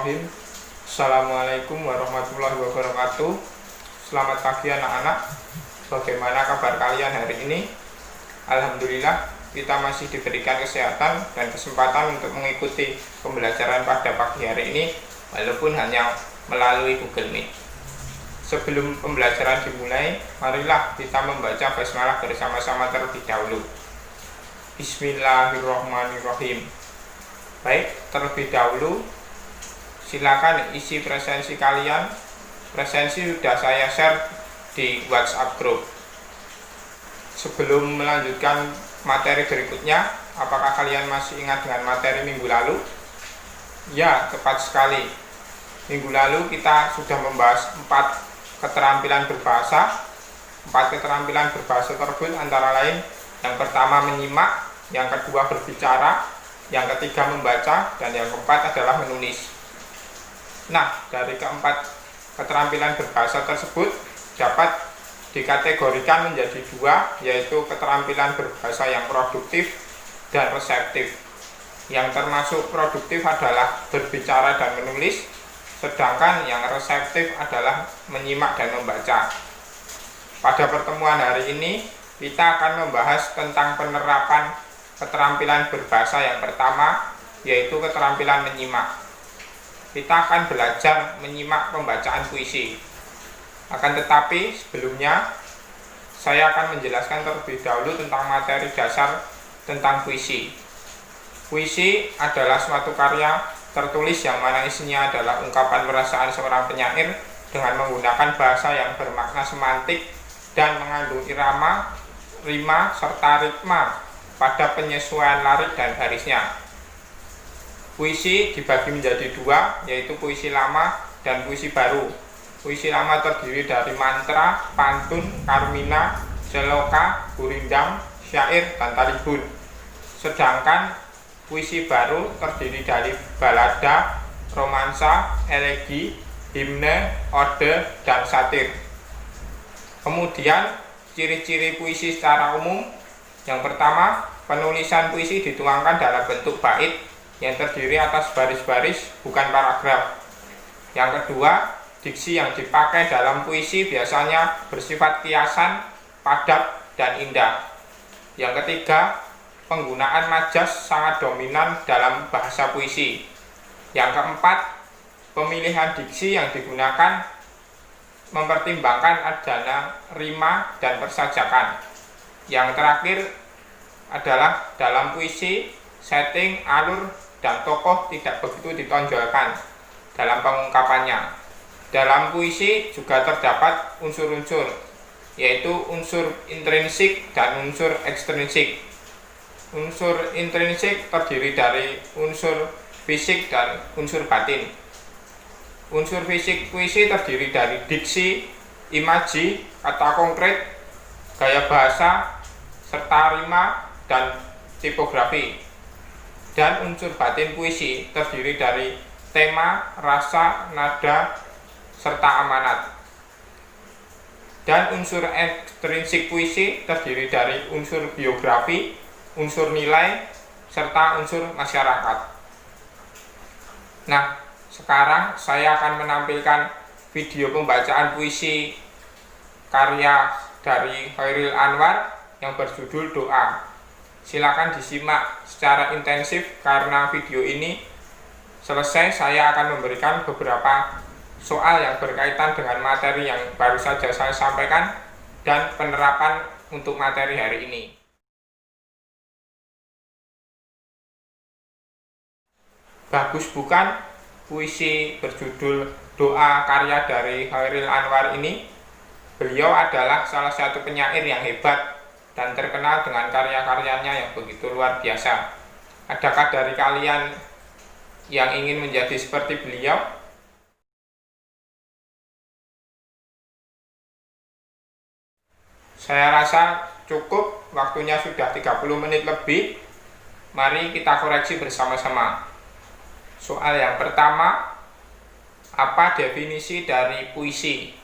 Bismillahirrahmanirrahim. Assalamualaikum warahmatullahi wabarakatuh. Selamat pagi anak-anak. Bagaimana kabar kalian hari ini? Alhamdulillah, kita masih diberikan kesehatan dan kesempatan untuk mengikuti pembelajaran pada pagi hari ini, walaupun hanya melalui Google Meet. Sebelum pembelajaran dimulai, marilah kita membaca basmalah bersama-sama terlebih dahulu. Bismillahirrahmanirrahim. Baik, terlebih dahulu silakan isi presensi kalian. Presensi sudah saya share di WhatsApp group. Sebelum melanjutkan materi berikutnya, apakah kalian masih ingat dengan materi minggu lalu? Ya, tepat sekali. Minggu lalu kita sudah membahas 4 keterampilan berbahasa. 4 keterampilan berbahasa tersebut antara lain: yang pertama menyimak, yang kedua berbicara, yang ketiga membaca, dan yang keempat adalah menulis. Nah, dari keempat keterampilan berbahasa tersebut dapat dikategorikan menjadi 2, yaitu keterampilan berbahasa yang produktif dan reseptif. Yang termasuk produktif adalah berbicara dan menulis, sedangkan yang reseptif adalah menyimak dan membaca. Pada pertemuan hari ini kita akan membahas tentang penerapan keterampilan berbahasa yang pertama, yaitu keterampilan menyimak. Kita akan belajar menyimak pembacaan puisi. Akan tetapi sebelumnya saya akan menjelaskan terlebih dahulu tentang materi dasar tentang puisi. Puisi adalah suatu karya tertulis yang mana isinya adalah ungkapan perasaan seorang penyair dengan menggunakan bahasa yang bermakna semantik dan mengandung irama, rima, serta ritma pada penyesuaian larik dan barisnya. Puisi dibagi menjadi 2, yaitu puisi lama dan puisi baru. Puisi lama terdiri dari mantra, pantun, karmina, seloka, gurindam, syair, dan talibun. Sedangkan puisi baru terdiri dari balada, romansa, elegi, himne, ode, dan satir. Kemudian ciri-ciri puisi secara umum: yang pertama, penulisan puisi dituangkan dalam bentuk bait yang terdiri atas baris-baris, bukan paragraf. Yang kedua, diksi yang dipakai dalam puisi biasanya bersifat kiasan, padat, dan indah. Yang ketiga, penggunaan majas sangat dominan dalam bahasa puisi. Yang keempat, pemilihan diksi yang digunakan mempertimbangkan adanya rima dan persajakan. Yang terakhir adalah dalam puisi, setting, alur, dan tokoh tidak begitu ditonjolkan dalam pengungkapannya. Dalam puisi juga terdapat unsur-unsur, yaitu unsur intrinsik dan unsur ekstrinsik. Unsur intrinsik terdiri dari unsur fisik dan unsur batin. Unsur fisik puisi terdiri dari diksi, imaji, kata konkret, gaya bahasa, serta rima dan tipografi. Dan unsur batin puisi terdiri dari tema, rasa, nada, serta amanat. Dan unsur ekstrinsik puisi terdiri dari unsur biografi, unsur nilai, serta unsur masyarakat. Nah, sekarang saya akan menampilkan video pembacaan puisi karya dari Khairil Anwar yang berjudul Doa. Silakan disimak secara intensif karena video ini selesai saya akan memberikan beberapa soal yang berkaitan dengan materi yang baru saja saya sampaikan dan penerapan untuk materi hari ini. Bagus bukan puisi berjudul Doa karya dari Khairil Anwar ini? Beliau adalah salah satu penyair yang hebat dan terkenal dengan karya-karyanya yang begitu luar biasa. Adakah dari kalian yang ingin menjadi seperti beliau? Saya rasa cukup, waktunya sudah 30 menit lebih. Mari kita koreksi bersama-sama. Soal yang pertama, apa definisi dari puisi?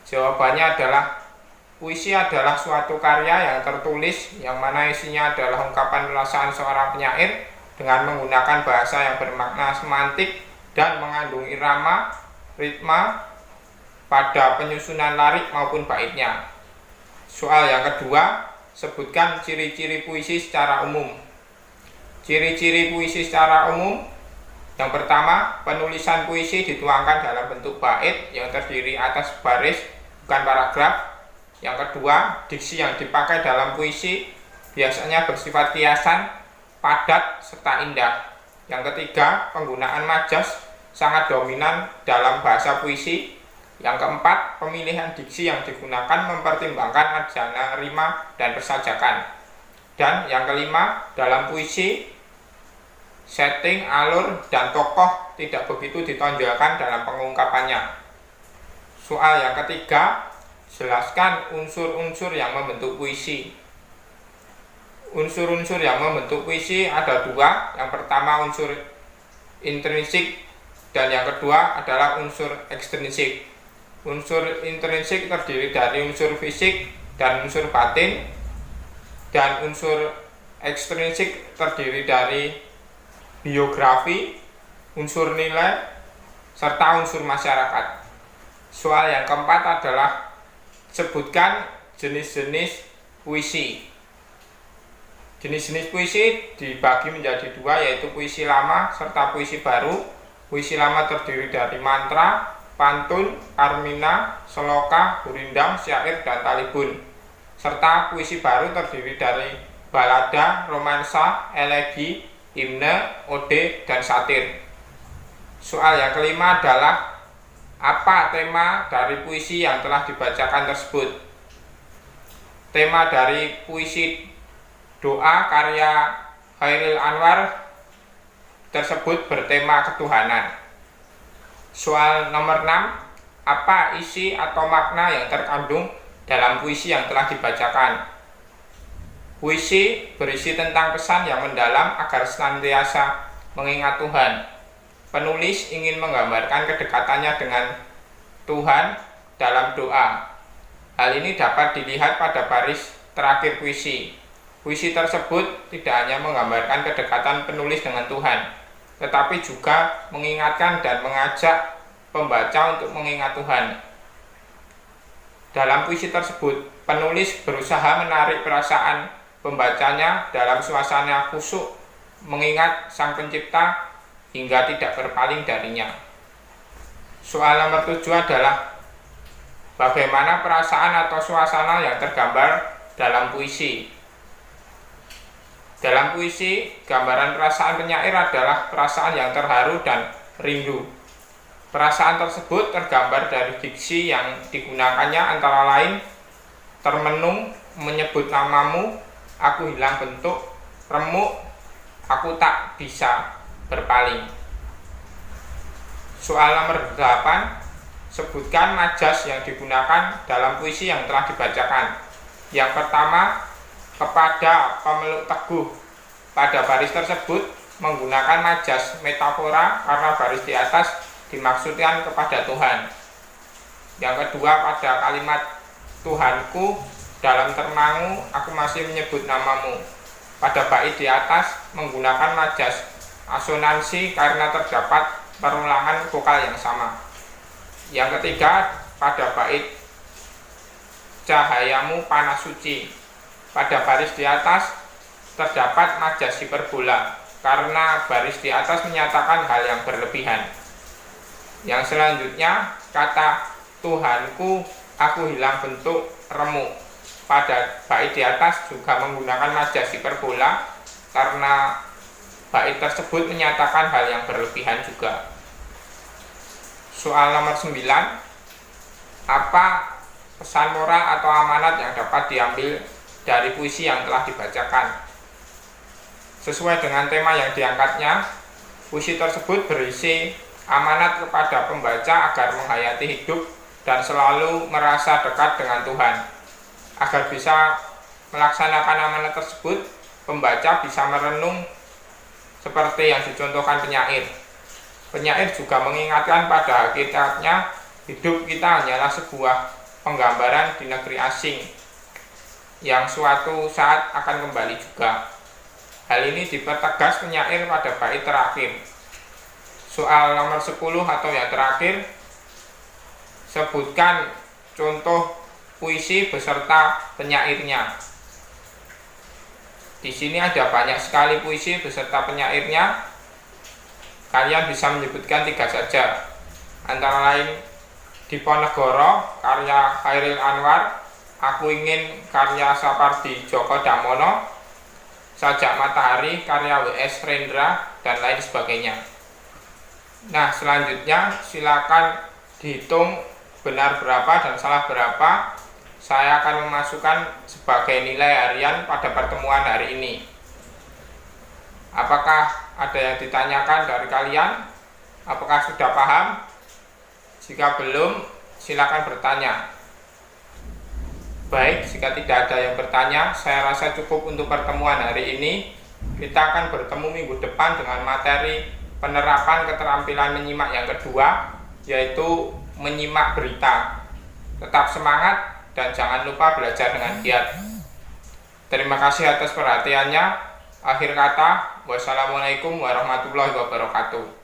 Jawabannya adalah puisi adalah suatu karya yang tertulis yang mana isinya adalah ungkapan perasaan seorang penyair dengan menggunakan bahasa yang bermakna semantik dan mengandung irama, ritma pada penyusunan larik maupun baitnya. Soal yang kedua, sebutkan ciri-ciri puisi secara umum. Ciri-ciri puisi secara umum: yang pertama, penulisan puisi dituangkan dalam bentuk bait yang terdiri atas baris, bukan paragraf. Yang kedua, diksi yang dipakai dalam puisi biasanya bersifat kiasan, padat, serta indah. Yang ketiga, penggunaan majas sangat dominan dalam bahasa puisi. Yang keempat, pemilihan diksi yang digunakan mempertimbangkan ajana, rima, dan persajakan. Dan yang kelima, dalam puisi, setting, alur, dan tokoh tidak begitu ditonjolkan dalam pengungkapannya. Soal yang ketiga, jelaskan unsur-unsur yang membentuk puisi. Unsur-unsur yang membentuk puisi ada dua. Yang pertama unsur intrinsik dan yang kedua adalah unsur ekstrinsik. Unsur intrinsik terdiri dari unsur fisik dan unsur batin, dan unsur ekstrinsik terdiri dari biografi, unsur nilai, serta unsur masyarakat. Soal yang keempat adalah sebutkan jenis-jenis puisi. Jenis-jenis puisi dibagi menjadi dua, yaitu puisi lama serta puisi baru. Puisi lama terdiri dari mantra, pantun, armina, seloka, gurindam, syair, dan talibun. Serta puisi baru terdiri dari balada, romansa, elegi, himne, ode, dan satir. Soal yang kelima adalah apa tema dari puisi yang telah dibacakan tersebut. Tema dari puisi doa karya Khairil Anwar tersebut bertema ketuhanan. Soal nomor 6, apa isi atau makna yang terkandung dalam puisi yang telah dibacakan? Puisi berisi tentang pesan yang mendalam agar senantiasa mengingat Tuhan. Penulis ingin menggambarkan kedekatannya dengan Tuhan dalam doa. Hal ini dapat dilihat pada baris terakhir puisi. Puisi tersebut tidak hanya menggambarkan kedekatan penulis dengan Tuhan, tetapi juga mengingatkan dan mengajak pembaca untuk mengingat Tuhan. Dalam puisi tersebut, penulis berusaha menarik perasaan pembacanya dalam suasana khusyuk, mengingat Sang Pencipta hingga tidak berpaling darinya. Soal nomor 7 adalah bagaimana perasaan atau suasana yang tergambar dalam puisi. Dalam puisi, gambaran perasaan penyair adalah perasaan yang terharu dan rindu. Perasaan tersebut tergambar dari diksi yang digunakannya, antara lain termenung, menyebut namamu, aku hilang bentuk, remuk, aku tak bisa berpaling. Soal nomor 8, sebutkan majas yang digunakan dalam puisi yang telah dibacakan. Yang pertama, kepada pemeluk teguh. Pada baris tersebut menggunakan majas metafora karena baris di atas dimaksudkan kepada Tuhan. Yang kedua, pada kalimat Tuhanku, dalam termangu aku masih menyebut namamu. Pada bait di atas menggunakan majas asonansi karena terdapat perulangan vokal yang sama. Yang ketiga, pada bait cahayamu panas suci. Pada baris di atas terdapat majas hiperbola karena baris di atas menyatakan hal yang berlebihan. Yang selanjutnya, kata Tuhanku, aku hilang bentuk, remuk. Pada bait di atas juga menggunakan majas hiperbola karena bait tersebut menyatakan hal yang berlebihan juga. Soal nomor 9, apa pesan moral atau amanat yang dapat diambil dari puisi yang telah dibacakan? Sesuai dengan tema yang diangkatnya, puisi tersebut berisi amanat kepada pembaca agar menghayati hidup dan selalu merasa dekat dengan Tuhan. Agar bisa melaksanakan amanat tersebut, pembaca bisa merenung seperti yang dicontohkan penyair. Penyair juga mengingatkan pada hakikatnya hidup kita hanyalah sebuah penggambaran di negeri asing yang suatu saat akan kembali juga. Hal ini dipertegas penyair pada bait terakhir. Soal nomor 10 atau yang terakhir, sebutkan contoh puisi beserta penyairnya. Di sini ada banyak sekali puisi beserta penyairnya. Kalian bisa menyebutkan 3 saja, antara lain Diponegoro karya Chairil Anwar, Aku Ingin karya Sapardi Djoko Damono, Sajak Matahari karya W.S. Rendra, dan lain sebagainya. Nah, selanjutnya silakan dihitung benar berapa dan salah berapa. Saya akan memasukkan sebagai nilai harian pada pertemuan hari ini. Apakah ada yang ditanyakan dari kalian? Apakah sudah paham? Jika belum, silakan bertanya. Baik, jika tidak ada yang bertanya, saya rasa cukup untuk pertemuan hari ini. Kita akan bertemu minggu depan dengan materi penerapan keterampilan menyimak yang kedua, yaitu menyimak berita. Tetap semangat dan jangan lupa belajar dengan giat. Terima kasih atas perhatiannya. Akhir kata, wassalamualaikum warahmatullahi wabarakatuh.